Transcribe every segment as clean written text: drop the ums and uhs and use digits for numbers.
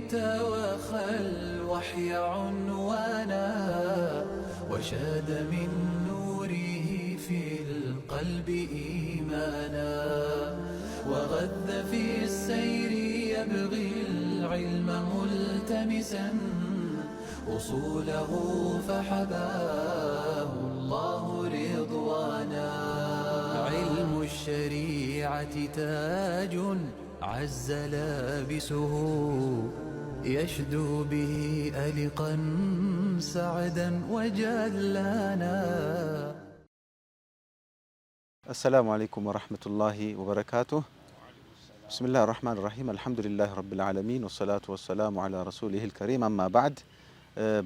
توخى الوحي عنوانا وشاد من نوره في القلب إيمانا وغذ في السير يبغي العلم ملتمسا أصوله فحباه الله رضوانا علم الشريعة تاج عز لابسه يشدو به ألقا سعدا وجلانا. السلام عليكم ورحمة الله وبركاته. بسم الله الرحمن الرحيم. الحمد لله رب العالمين والصلاة والسلام على رسوله الكريم. أما بعد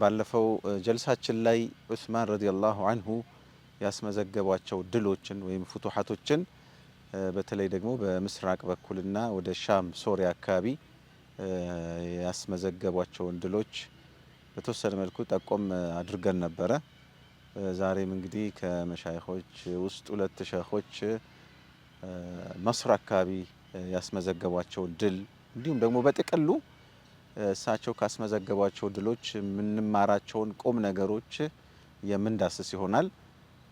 ባለፈው ጀልሳችን ላይ ዑስማን ረዲየላሁ አንሁ ያስመዘገቧቸው ድሎችን ወይም ፍቱሃቶችን በተለይ ደግሞ በምስራቅ በኩልና ወደ ሻም ሶሪያ አካባቢ ያስመዘገቧቸውን ድሎች በተወሰነ መልኩ ጠቆም አድርገን ነበረ። ዛሬም እንግዲህ ከመሻይኾች ውስጥ ሁለት ሸኾች መስር አካባቢ ያስመዘገቧቸውን ድል እንዲሁም ደግሞ በጥቅሉ እሳቸው ካስመዘገቧቸው ድሎች የምንማራቸውን ቁም ነገሮች የምንዳስስ ይሆናል።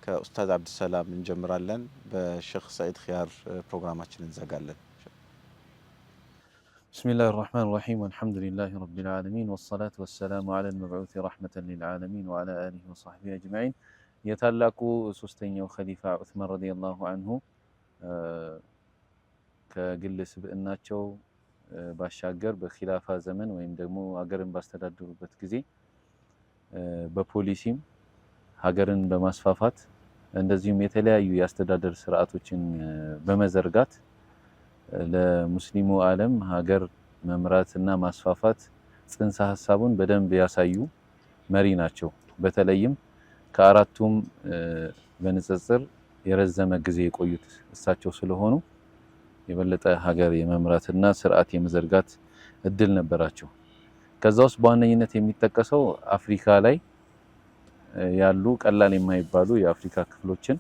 ከኡስታዝ አብዱሰላም እንጀምራለን። በሼኽ ሰዒድ ኺያር ፕሮግራማችንን እንዘጋለን። بسم الله الرحمن الرحيم والحمد لله رب العالمين والصلاة والسلام على المبعوث رحمة للعالمين وعلى آله وصحبه أجمعين. يتلاقوا سوستين خليفة عثمان رضي الله عنه كجلس بأناتشو ባሻገር በኺላፋ ዘመን ወይም ደግሞ ሀገርን ባስተዳደሩበት ጊዜ በፖሊሲም ሀገርን በማስፋፋት እንደዚሁም የተለያዩ የአስተዳደር ስርዓቶችን በመዘርጋት ለሙስሊሙ ዓለም ሀገር መምራትና ማስፋፋት ጽንሰ ሐሳቡን በደንብ ያሳዩ መሪ ናቸው። በተለይም ከአራቱም በንጽጽር የረዘመ ጊዜ የቆዩት እሳቸው ስለሆኑ የበለጠ ሀገር የመምራትና ስርዓት የመዘርጋት እድል ነበራቸው። ከዛ ውስጥ በዋነኝነት የሚጠቀሰው አፍሪካ ላይ ያሉ ቀላል የማይባሉ የአፍሪካ ክፍሎችን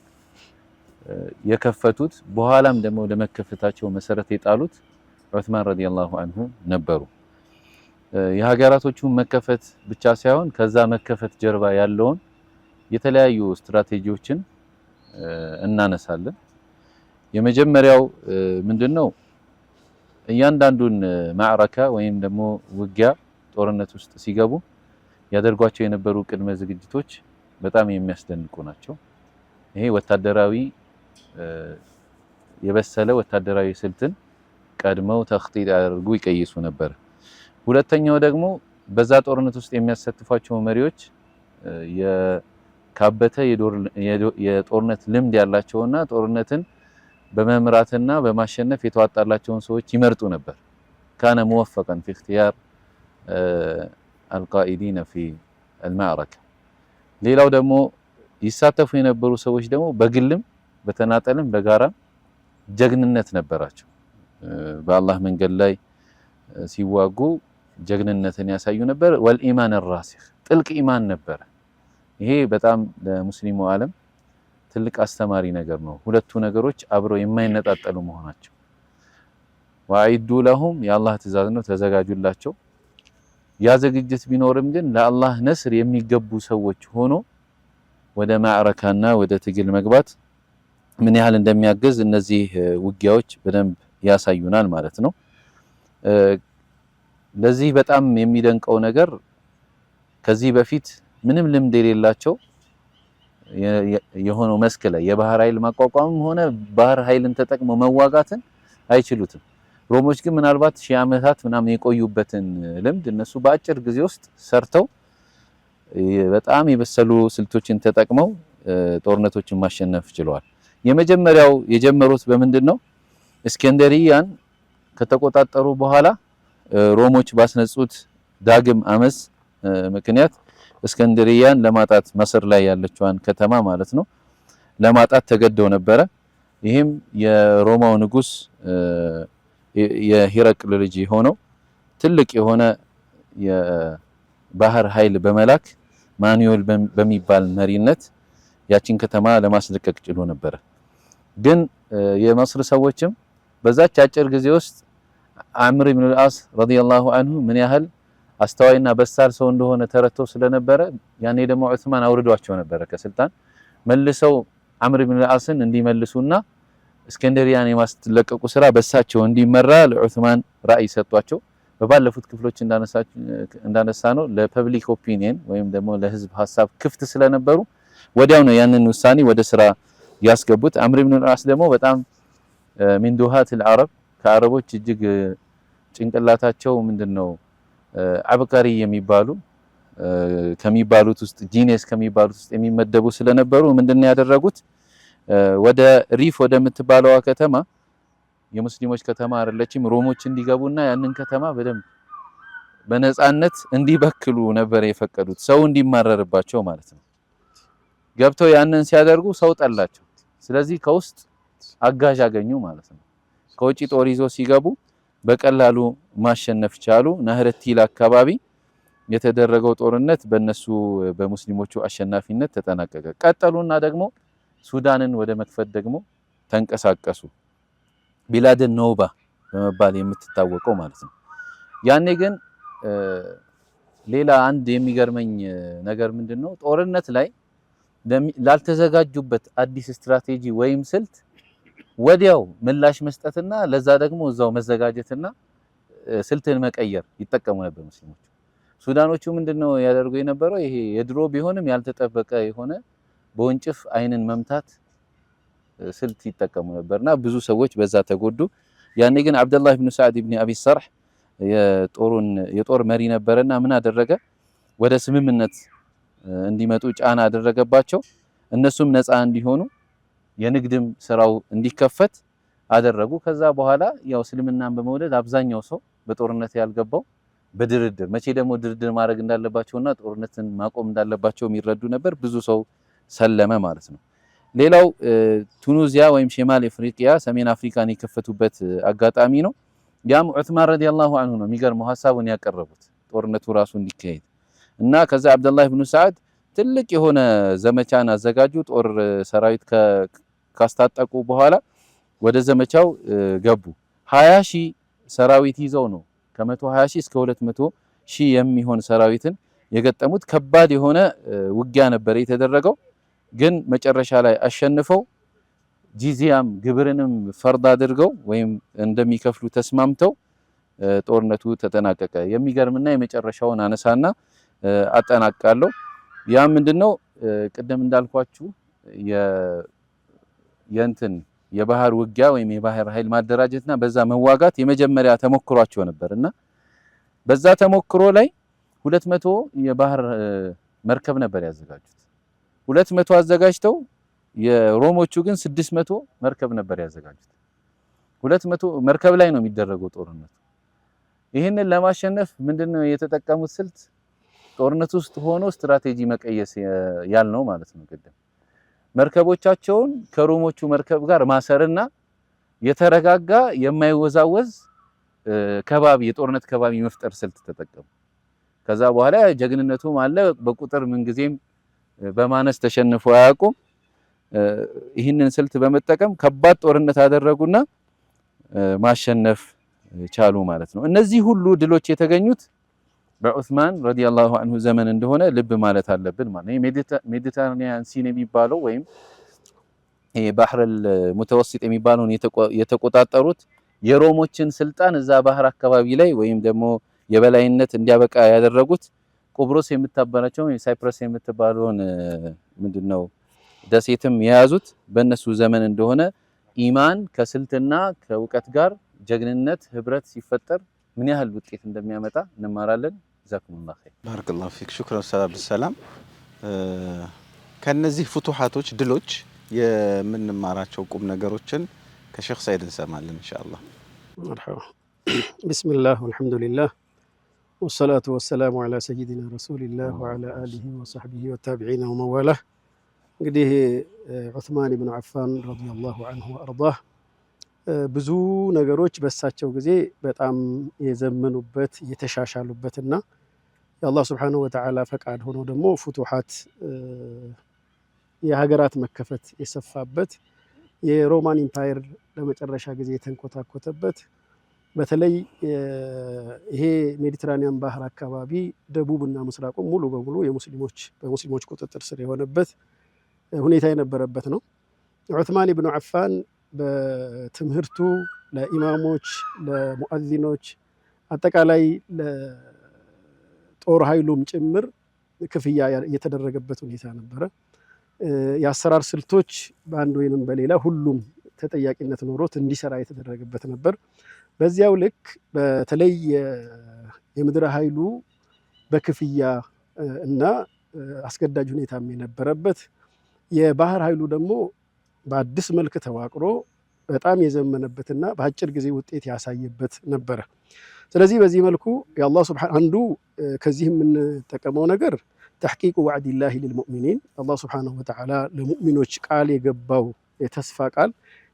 የከፈቱት በኋላም ደግሞ ለመከፈታቸው መሰረት የጣሉት ዑስማን ረዲየላሁ አንሁ ነበሩ። የሀገራቶቹ መከፈት ብቻ ሳይሆን ከዛ መከፈት ጀርባ ያለውን የተለያዩ ስትራቴጂዎችን እናነሳለን። የመጀመሪያው ምንድነው? እያንዳንዱን ማዕረካ ወይም ደግሞ ውጊያ ጦርነት ውስጥ ሲገቡ ያደርጓቸው የነበሩ ቅድመ ዝግጅቶች በጣም የሚያስደንቁ ናቸው። ይሄ ወታደራዊ የበሰለ ወታደራዊ ስልትን ቀድመው ተኽጢጥ ያደርጉ ይቀይሱ ነበር። ሁለተኛው ደግሞ በዛ ጦርነት ውስጥ የሚያሳትፏቸው መሪዎች የካበተ የጦርነት ልምድ ያላቸውና ጦርነትን በመምራትና በማሸነፍ የተዋጣላቸውን ሰዎች ይመርጡ ነበር። ካነ ሙወፈቀን في اختيار القائدين في المعركة። ሌላው ደግሞ ይሳተፉ የነበሩ ሰዎች ደግሞ በግልም በተናጠልም በጋራ ጀግንነት ነበራቸው። በአላህ መንገድ ላይ ሲዋጉ ጀግንነትን ያሳዩ ነበር። ወልኢማን الراسخ ጥልቅ ኢማን ነበር። ይሄ በጣም ለሙስሊሙ ዓለም ትልቅ አስተማሪ ነገር ነው። ሁለቱ ነገሮች አብረው የማይነጣጠሉ መሆናቸው። ወአይዱ ለሁም የአላህ ትእዛዝ ነው፣ ተዘጋጁላቸው። ያ ዝግጅት ቢኖርም ግን ለአላህ ነስር የሚገቡ ሰዎች ሆኖ ወደ ማዕረካና ወደ ትግል መግባት ምን ያህል እንደሚያገዝ እነዚህ ውጊያዎች በደንብ ያሳዩናል ማለት ነው። ለዚህ በጣም የሚደንቀው ነገር ከዚህ በፊት ምንም ልምድ የሌላቸው የሆነው መስክ ላይ የባህር ኃይል ማቋቋምም ሆነ ባህር ኃይልን ተጠቅመው መዋጋትን አይችሉትም። ሮሞች ግን ምናልባት ሺህ ዓመታት ምናምን የቆዩበትን ልምድ እነሱ በአጭር ጊዜ ውስጥ ሰርተው በጣም የበሰሉ ስልቶችን ተጠቅመው ጦርነቶችን ማሸነፍ ችለዋል። የመጀመሪያው የጀመሩት በምንድነው? እስክንድሪያን ከተቆጣጠሩ በኋላ ሮሞች ባስነጹት ዳግም አመስ ምክንያት እስክንድሪያን ለማጣት መስር ላይ ያለችዋን ከተማ ማለት ነው ለማጣት ተገደው ነበረ። ይህም የሮማው ንጉስ የሂረቅል ልጅ ሆነው ትልቅ የሆነ የባህር ኃይል በመላክ ማኑኤል በሚባል መሪነት ያቺን ከተማ ለማስለቀቅ ችሎ ነበር። ግን የመስር ሰዎችም በዛች አጭር ጊዜ ውስጥ አምር ኢብኑ አልዓስ ረዲየላሁ ዐንሁ ምን ያህል አስተዋይና በሳል ሰው እንደሆነ ተረድተው ስለነበረ ያኔ ደግሞ ዑስማን አውርዷቸው ነበረ ከስልጣን መልሰው አምር ኢብኑ አልዓስን እንዲመልሱና እስከንደሪያን የማስለቀቁ ስራ በሳቸው እንዲመራ ለዑስማን ራእይ ሰጧቸው። በባለፉት ክፍሎች እንዳነሳ ነው ለፐብሊክ ኦፒኒየን ወይም ደግሞ ለህዝብ ሐሳብ ክፍት ስለነበሩ ወዲያው ነው ያንን ውሳኔ ወደ ስራ ያስገቡት። አምር ኢብኑ አልዓስ ደግሞ በጣም ሚን ዱሃት العرب ከአረቦች እጅግ ጭንቅላታቸው ምንድነው አብቃሪ የሚባሉ ከሚባሉት ውስጥ ጂኒየስ ከሚባሉት ውስጥ የሚመደቡ ስለነበሩ ምንድነው ያደረጉት ወደ ሪፍ ወደምትባለዋ ከተማ የሙስሊሞች ከተማ አይደለችም ሮሞች እንዲገቡና ያንን ከተማ በደንብ በነፃነት እንዲበክሉ ነበር የፈቀዱት ሰው እንዲማረርባቸው ማለት ነው። ገብተው ያንን ሲያደርጉ ሰው ጠላቸው። ስለዚህ ከውስጥ አጋዥ አገኙ ማለት ነው። ከውጪ ጦር ይዞ ሲገቡ በቀላሉ ማሸነፍ ቻሉ። ነህረ ቲል አካባቢ የተደረገው ጦርነት በእነሱ በሙስሊሞቹ አሸናፊነት ተጠናቀቀ። ቀጠሉና ደግሞ ሱዳንን ወደ መክፈት ደግሞ ተንቀሳቀሱ። ቢላድ ኖባ በመባል የምትታወቀው ማለት ነው። ያኔ ግን ሌላ አንድ የሚገርመኝ ነገር ምንድነው ጦርነት ላይ ላልተዘጋጁበት አዲስ ስትራቴጂ ወይም ስልት ወዲያው ምላሽ መስጠትና ለዛ ደግሞ እዛው መዘጋጀትና ስልትን መቀየር ይጠቀሙ ነበር ሙስሊሞች። ሱዳኖቹ ምንድነው ያደርጉ የነበረው ይሄ የድሮ ቢሆንም ያልተጠበቀ የሆነ በወንጭፍ አይንን መምታት ስልት ይጠቀሙ ነበርና ብዙ ሰዎች በዛ ተጎዱ። ያኔ ግን አብደላህ ኢብኑ ሰዓድ ኢብኑ አቢ ሰርህ የጦር መሪ ነበርና ምን አደረገ ወደ ስምምነት እንዲመጡ ጫና አደረገባቸው። እነሱም ነፃ እንዲሆኑ የንግድም ስራው እንዲከፈት አደረጉ። ከዛ በኋላ ያው እስልምናን በመውደድ አብዛኛው ሰው በጦርነት ያልገባው በድርድር መቼ ደግሞ ድርድር ማድረግ እንዳለባቸውና ጦርነትን ማቆም እንዳለባቸው የሚረዱ ነበር። ብዙ ሰው ሰለመ ማለት ነው። ሌላው ቱኒዚያ ወይም ሸማል አፍሪካ ሰሜን አፍሪካን የከፈቱበት አጋጣሚ ነው። ያም ዑስማን ረዲየላሁ ዐንሁ ነው የሚገርመው ሐሳቡን ያቀረቡት ጦርነቱ ራሱ እንዲካሄድ እና ከዛ አብደላህ ኢብኑ ሰዓድ ትልቅ የሆነ ዘመቻን አዘጋጁ። ጦር ሰራዊት ካስታጠቁ በኋላ ወደ ዘመቻው ገቡ። 20 ሺህ ሰራዊት ይዘው ነው ከ120 ሺህ እስከ 200 ሺህ የሚሆን ሰራዊትን የገጠሙት። ከባድ የሆነ ውጊያ ነበር የተደረገው። ግን መጨረሻ ላይ አሸንፈው ጂዚያም ግብርንም ፈርድ አድርገው ወይም እንደሚከፍሉ ተስማምተው ጦርነቱ ተጠናቀቀ። የሚገርምና የመጨረሻውን አነሳና አጠናቅቃለሁ። ያ ምንድነው ቅድም እንዳልኳችሁ የእንትን የባህር ውጊያ ወይም የባህር ኃይል ማደራጀትና በዛ መዋጋት የመጀመሪያ ተሞክሯቸው ነበርና በዛ ተሞክሮ ላይ 200 የባህር መርከብ ነበር ያዘጋጁት። 200 አዘጋጅተው የሮሞቹ ግን 600 መርከብ ነበር ያዘጋጁት። 200 መርከብ ላይ ነው የሚደረገው ጦርነቱ። ይህንን ለማሸነፍ ምንድነው የተጠቀሙት ስልት ጦርነት ውስጥ ሆኖ ስትራቴጂ መቀየስ ያልነው ማለት ነው። ቅድም መርከቦቻቸውን ከሮሞቹ መርከብ ጋር ማሰርና የተረጋጋ የማይወዛወዝ ከባቢ የጦርነት ከባቢ መፍጠር ስልት ተጠቀሙ። ከዛ በኋላ ጀግንነቱም አለ። በቁጥር ምንጊዜም በማነስ ተሸንፎ አያውቁም። ይህንን ስልት በመጠቀም ከባድ ጦርነት አደረጉና ማሸነፍ ቻሉ ማለት ነው። እነዚህ ሁሉ ድሎች የተገኙት በዑስማን ረዲየላሁ ዐንሁ ዘመን እንደሆነ ልብ ማለት አለብን ማለት ነው። ሜዲተራኒያን ሲን የሚባለው ወይም ይሄ ባህር ሙተወሲጥ የሚባለውን የተቆጣጠሩት የሮሞችን ስልጣን እዛ ባህር አካባቢ ላይ ወይም ደግሞ የበላይነት እንዲያበቃ ያደረጉት ቆብሮስ የምትባላቸው ሳይፕረስ የምትባለውን ምንድነው ደሴትም የያዙት በእነሱ ዘመን እንደሆነ ኢማን ከስልትና ከእውቀት ጋር ጀግንነት ህብረት ሲፈጠር ምን ያህል ውጤት እንደሚያመጣ እንማራለን። ጀዛኩሙላህ ኸይር ባረከላሁ ፊክ ሹክራን ኡስታዝ አብዱሰላም። ከነዚህ ፍቱሃቶች ድሎች የምንማራቸው ቁም ነገሮችን ከሼክ ሰይድ እንሰማለን ኢንሻአላህ። መርሐባ ቢስሚላህ ወልሐምዱሊላህ ወሰላቱ ወሰላሙ ዐላ ሰይዲና ረሱሊላህ ወዐላ አሊሂ ወሰህቢሂ ወታቢዒና ወመዋላህ። እንግዲህ ዑስማን ኢብኑ አፋን ረዲየላሁ ዐንሁ ወአርዳህ ብዙ ነገሮች በሳቸው ጊዜ በጣም የዘመኑበት የተሻሻሉበትና የአላህ ሱብሓነሁ ወተዓላ ፈቃድ ሆኖ ደግሞ ፍቱሃት የሀገራት መከፈት የሰፋበት የሮማን ኢምፓየር ለመጨረሻ ጊዜ የተንኮታኮተበት በተለይ ይሄ ሜዲትራኒያን ባህር አካባቢ ደቡብና ምስራቁ ሙሉ በሙሉ በሙስሊሞች ቁጥጥር ስር የሆነበት ሁኔታ የነበረበት ነው። ዑስማን ኢብኑ አፋን በትምህርቱ ለኢማሞች፣ ለሙአዚኖች፣ አጠቃላይ ለጦር ኃይሉም ጭምር ክፍያ የተደረገበት ሁኔታ ነበረ። የአሰራር ስልቶች በአንድ ወይንም በሌላ ሁሉም ተጠያቂነት ኖሮት እንዲሰራ የተደረገበት ነበር። በዚያው ልክ በተለይ የምድር ኃይሉ በክፍያ እና አስገዳጅ ሁኔታም የነበረበት፣ የባህር ኃይሉ ደግሞ በአዲስ መልክ ተዋቅሮ በጣም የዘመነበትና በአጭር ጊዜ ውጤት ያሳየበት ነበረ። ስለዚህ በዚህ መልኩ የአላህ ሱብሓነሁ አንዱ ከዚህ የምንጠቀመው ነገር ተሕቂቁ ወዕዲላሂ ሊልሙእሚኒን አላህ ሱብሓነሁ ወተዓላ ለሙእሚኖች ቃል የገባው የተስፋ ቃል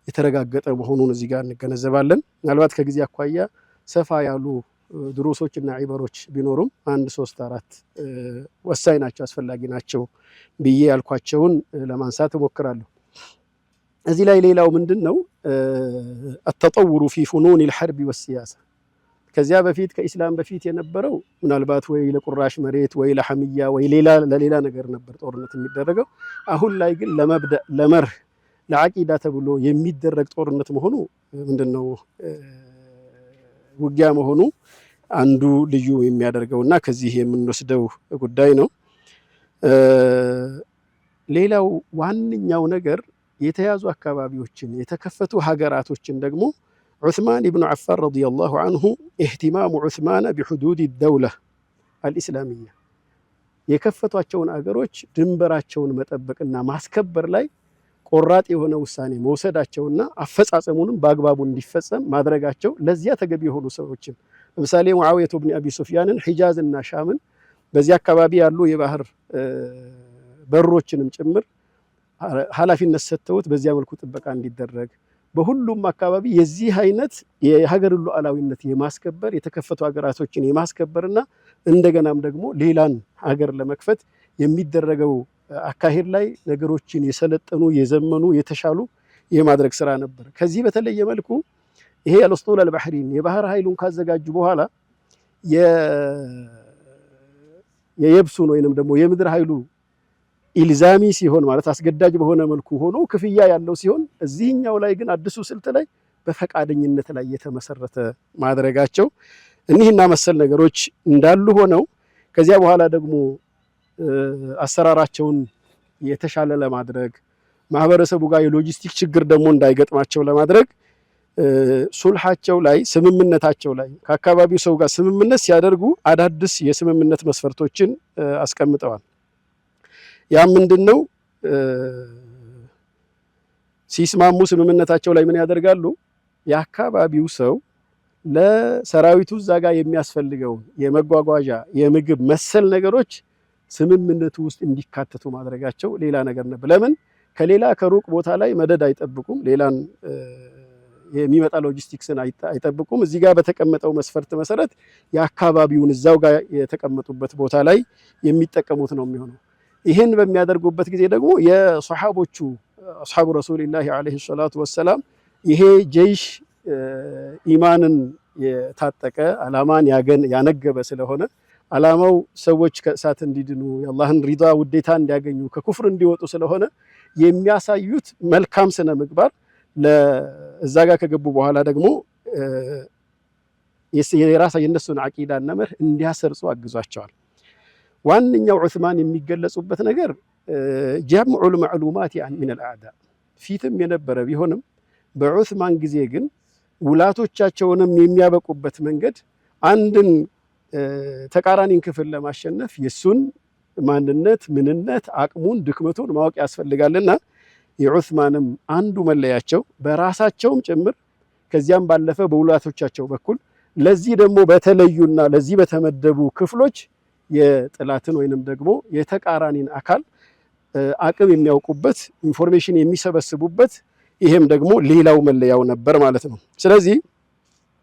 የተረጋገጠ መሆኑን እዚህ ጋር እንገነዘባለን። ምናልባት ከጊዜ አኳያ ሰፋ ያሉ ድሩሶችና ዒበሮች ቢኖሩም 1 3 4 ወሳኝ ናቸው፣ አስፈላጊ ናቸው ብዬ ያልኳቸውን ለማንሳት እሞክራለሁ። እዚህ ላይ ሌላው ምንድን ነው? አተጠውሩ ፊ ፉኑን ልሐርቢ ወሲያሳ። ከዚያ በፊት ከኢስላም በፊት የነበረው ምናልባት ወይ ለቁራሽ መሬት ወይ ለሐምያ ወይ ለሌላ ነገር ነበር ጦርነት የሚደረገው። አሁን ላይ ግን ለመብደእ ለመርህ ለዓቂዳ ተብሎ የሚደረግ ጦርነት መሆኑ ምንድነው ውጊያ መሆኑ አንዱ ልዩ የሚያደርገውና ከዚህ የምንወስደው ጉዳይ ነው። ሌላው ዋነኛው ነገር የተያዙ አካባቢዎችን የተከፈቱ ሀገራቶችን ደግሞ ዑስማን ኢብኑ አፋን ረዲየላሁ አንሁ ኢህቲማሙ ዑስማን ቢሑዱድ ደውላ አልኢስላሚያ የከፈቷቸውን አገሮች ድንበራቸውን መጠበቅና ማስከበር ላይ ቆራጥ የሆነ ውሳኔ መውሰዳቸውና አፈጻጸሙንም በአግባቡ እንዲፈጸም ማድረጋቸው ለዚያ ተገቢ የሆኑ ሰዎችን ለምሳሌ ሙዓዊያ ብን አቢ ሱፊያንን ሒጃዝና ሻምን በዚህ አካባቢ ያሉ የባህር በሮችንም ጭምር ኃላፊነት ሰጥተውት በዚያ መልኩ ጥበቃ እንዲደረግ በሁሉም አካባቢ የዚህ አይነት የሀገር ሉዓላዊነት የማስከበር የተከፈቱ ሀገራቶችን የማስከበርና እንደገናም ደግሞ ሌላን ሀገር ለመክፈት የሚደረገው አካሄድ ላይ ነገሮችን የሰለጠኑ የዘመኑ የተሻሉ የማድረግ ስራ ነበር። ከዚህ በተለየ መልኩ ይሄ አልኡስጡል አልባህሪን የባህር ኃይሉን ካዘጋጁ በኋላ የየብሱን ወይንም ደግሞ የምድር ኃይሉ ኢልዛሚ ሲሆን ማለት አስገዳጅ በሆነ መልኩ ሆኖ ክፍያ ያለው ሲሆን እዚህኛው ላይ ግን አዲሱ ስልት ላይ በፈቃደኝነት ላይ የተመሰረተ ማድረጋቸው እኒህና መሰል ነገሮች እንዳሉ ሆነው ከዚያ በኋላ ደግሞ አሰራራቸውን የተሻለ ለማድረግ ማህበረሰቡ ጋር የሎጂስቲክ ችግር ደግሞ እንዳይገጥማቸው ለማድረግ ሱልሃቸው ላይ ስምምነታቸው ላይ ከአካባቢው ሰው ጋር ስምምነት ሲያደርጉ አዳዲስ የስምምነት መስፈርቶችን አስቀምጠዋል። ያ ምንድነው? ሲስማሙ ስምምነታቸው ላይ ምን ያደርጋሉ? የአካባቢው ሰው ለሰራዊቱ እዛ ጋር የሚያስፈልገው የመጓጓዣ የምግብ መሰል ነገሮች ስምምነቱ ውስጥ እንዲካተቱ ማድረጋቸው ሌላ ነገር ነበር። ለምን ከሌላ ከሩቅ ቦታ ላይ መደድ አይጠብቁም፣ ሌላን የሚመጣ ሎጂስቲክስን አይጠብቁም። እዚህ ጋር በተቀመጠው መስፈርት መሰረት የአካባቢውን እዛው ጋር የተቀመጡበት ቦታ ላይ የሚጠቀሙት ነው የሚሆነው። ይህን በሚያደርጉበት ጊዜ ደግሞ የሰሓቦቹ አስሓቡ ረሱሊላሂ ዓለይሂ ሰላቱ ወሰላም ይሄ ጀይሽ ኢማንን የታጠቀ አላማን ያነገበ ስለሆነ አላማው ሰዎች ከእሳት እንዲድኑ የአላህን ሪዳ ውዴታ እንዲያገኙ ከኩፍር እንዲወጡ ስለሆነ የሚያሳዩት መልካም ስነ ምግባር እዛ ጋር ከገቡ በኋላ ደግሞ የነሱን ዓቂዳና መርህ እንዲያሰርጹ አግዟቸዋል። ዋነኛው ዑስማን የሚገለጹበት ነገር ጀምዑል ማዕሉማት ሚነል አዕዳ ፊትም የነበረ ቢሆንም በዑስማን ጊዜ ግን ውላቶቻቸውንም የሚያበቁበት መንገድ አንድን ተቃራኒን ክፍል ለማሸነፍ የሱን ማንነት፣ ምንነት፣ አቅሙን፣ ድክመቱን ማወቅ ያስፈልጋልና የዑስማንም አንዱ መለያቸው በራሳቸውም ጭምር ከዚያም ባለፈ በውላቶቻቸው በኩል ለዚህ ደግሞ በተለዩና ለዚህ በተመደቡ ክፍሎች የጥላትን ወይንም ደግሞ የተቃራኒን አካል አቅም የሚያውቁበት ኢንፎርሜሽን የሚሰበስቡበት ይሄም ደግሞ ሌላው መለያው ነበር ማለት ነው። ስለዚህ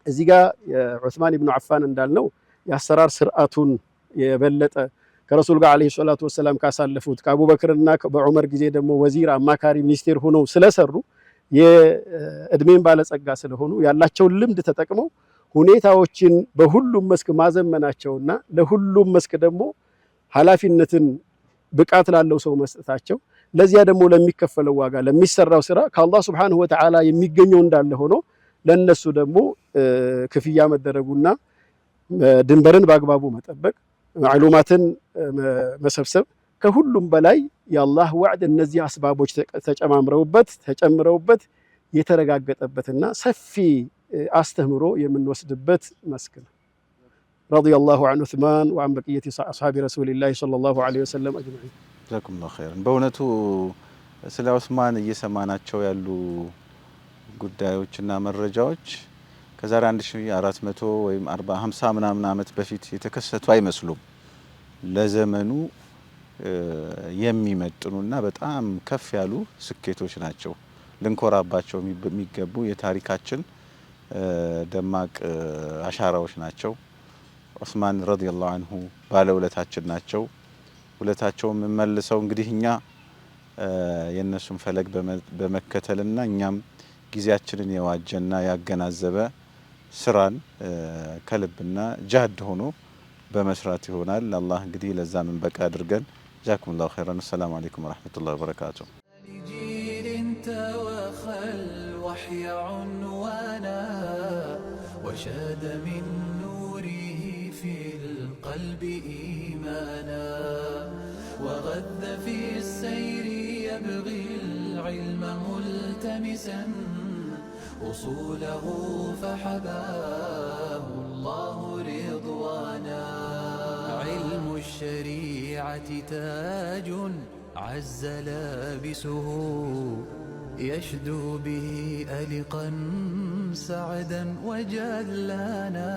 እዚህ ጋር ዑስማን ኢብኑ አፋን እንዳልነው የአሰራር ስርዓቱን የበለጠ ከረሱል ጋር አለይሂ ሰላቱ ወሰላም ካሳለፉት ከአቡበክርና በዑመር ጊዜ ደግሞ ወዚር አማካሪ ሚኒስቴር ሆነው ስለሰሩ የእድሜን ባለጸጋ ስለሆኑ ያላቸውን ልምድ ተጠቅመው ሁኔታዎችን በሁሉም መስክ ማዘመናቸውና ለሁሉም መስክ ደግሞ ኃላፊነትን ብቃት ላለው ሰው መስጠታቸው ለዚያ ደግሞ ለሚከፈለው ዋጋ ለሚሰራው ስራ ከአላህ ሱብሓነሁ ወተዓላ የሚገኘው እንዳለ ሆኖ ለነሱ ደግሞ ክፍያ መደረጉና ድንበርን በአግባቡ መጠበቅ ማዕሉማትን መሰብሰብ ከሁሉም በላይ የአላህ ወዕድ እነዚህ አስባቦች ተጨምረውበት የተረጋገጠበትና ሰፊ አስተምሮ የምንወስድበት መስክ ነው። ረዲየላሁ ዐን ዑስማን ወዐን በቂየቲ አስሓቢ ረሱሊላሂ ሰለላሁ ዐለይሂ ወሰለም አጅመዒን። ጀዛኩሙላሁ ኸይረን። በእውነቱ ስለ ዑስማን እየሰማናቸው ያሉ ጉዳዮችና መረጃዎች ከዛሬ 1400 ወይም 50 ምናምን ዓመት በፊት የተከሰቱ አይመስሉም። ለዘመኑ የሚመጥኑና በጣም ከፍ ያሉ ስኬቶች ናቸው። ልንኮራባቸው የሚገቡ የታሪካችን ደማቅ አሻራዎች ናቸው። ዑስማን ረዲየላሁ ዐንሁ ባለውለታችን ናቸው። ውለታቸውን የምንመልሰው እንግዲህ እኛ የነሱን ፈለግ በመከተልና እኛም ጊዜያችንን የዋጀና ያገናዘበ ስራን ከልብና ጃድ ሆኖ በመስራት ይሆናል። አላህ እንግዲህ ለዛ ምን በቃ አድርገን። ጀዛኩሙላሁ ኸይራን። ሰላም አለይኩም ወራህመቱላሂ ወበረካቱሁ። وشاد من نوره في القلب إيمانا وغذ في السير يبغي العلم ملتمسا أصوله فحباه الله رضوانا علم الشريعة تاج عز لابسه يشدو به ألقا سعدا وجلانا